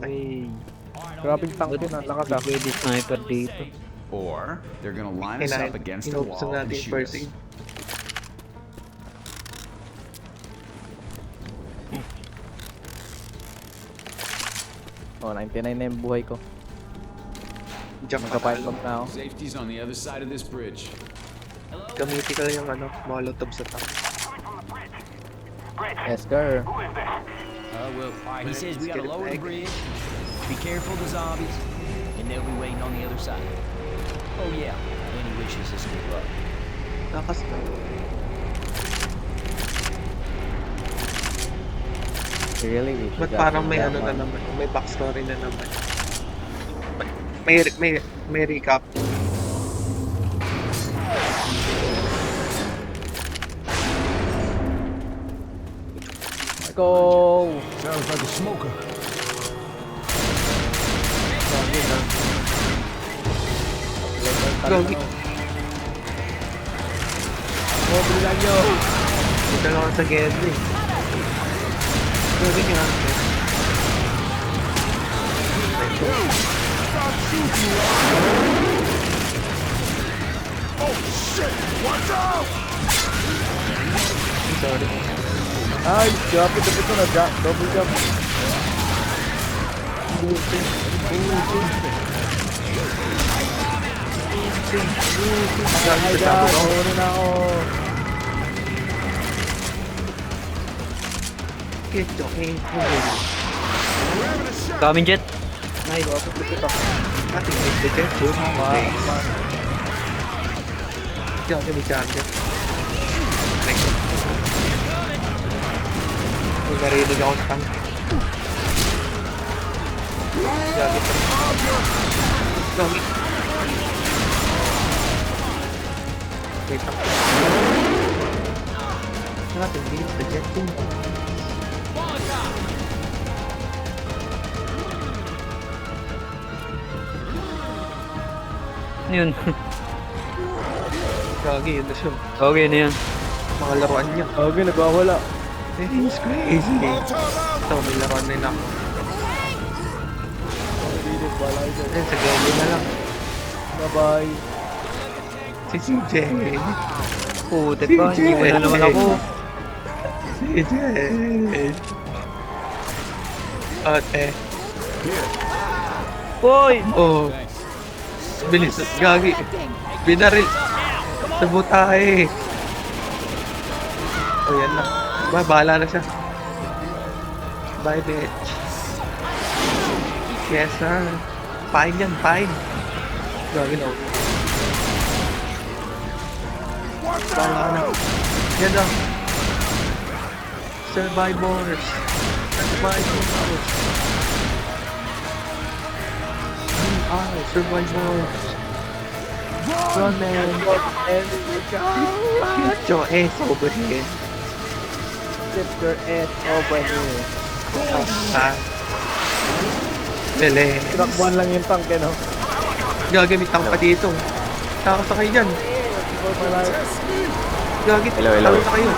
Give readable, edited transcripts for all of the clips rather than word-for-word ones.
Way. Grabing tank yun, ang lakas ah. Pwede sniper dito. Or they're gonna line us up against the Inubos wall and natin yung shoot first us. aid. Oh, 99 na yung buhay ko. Jump pa Magka-fight tayo. pump na ako. Safety's on the other side of this bridge. Gamitin ko lang yung molotov sa top. Yes, sir. Well, he says we gotta lower the bridge, be careful of the zombies, and they'll be waiting on the other side. Oh yeah, and he wishes us good luck. Nakas na. Really? We should Ba't parang may that na one. naman, may backstory na naman. May recap. Let's go! Sounds like a smoker. Gogi. Oh, bilang nyo! Dito lang ako sa Gedli. Gogi nga. Sorry. Ay, jump it, ito na, jump, double jump. Ay, God, sorry na ako. Ito, Coming jet. Ay, wapit ito. ating nagdegay po. Diyan kami charger. May narinig ako sa tank. Diyan ito. Gogi. Wait lang. Natin, bilis na jet. Yun. Gogi, yun na siya. Okay na yan. Mga laruan niya. Okay, nagwawala. He's crazy. Ito, may laruan na yun ako. Ayun, sa Gelly na lang. Bye-bye. Si CJ. Putet pa. Hindi mo na naman ako. CJ. Ate. Hoy! Oh. Bilis. Gagi. Binaril. Sa butahe. Oh, yan na. Bahala na siya. Bye, bitch. Yes, sir. Fine yan, fine. Gagi na. Bahala na. Yan lang. Survivors. Survivors. We are survivors. Run, man. Get your ass over here. Get your ass over here. Ah. Bele. Tinakbuhan lang yung tank, no? Gagamit ako pa dito. Nakasakay dyan. Gagit. Hello. Kayo.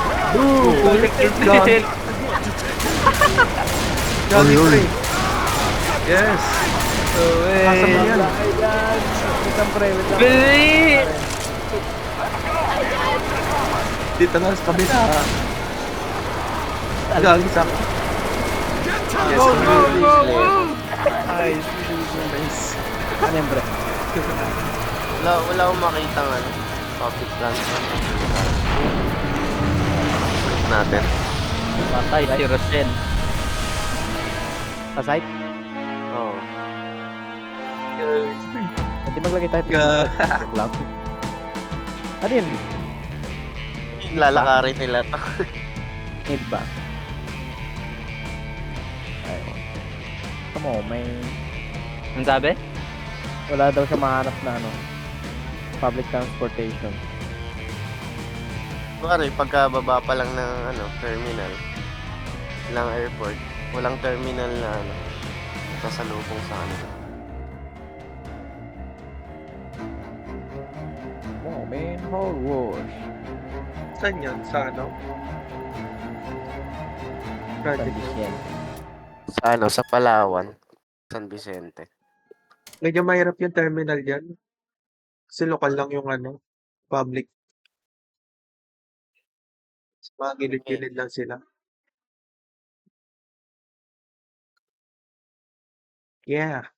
Kulik yung gagit. Gagit pre. Yes. Nasa mo yan. Wait lang, pre. Wait lang. Bili! Dito na sa kabila. Gagit sa akin. Yes, Ay, nice. ano yan, pre? Wala akong makita ng public transport natin. Patay si Rosel. Sa site? Oo. Hindi maglagay tayo. Joke lang. Ano yun? Lalakarin nila to. Need ba? Ayun. Come on, may... Ang sabi? Wala daw siya mahanap na ano. Public transportation. Kuwari, pagkababa pa lang ng terminal, ng airport, walang terminal na sasalubong sa kanila. Oh, man, whole wash. Saan yan? Sa ano? Project. Condition. Sa Palawan, San Vicente. Medyo mahirap yung terminal dyan. Kasi lokal lang yung public. Mga gilid-gilid lang sila. Yeah.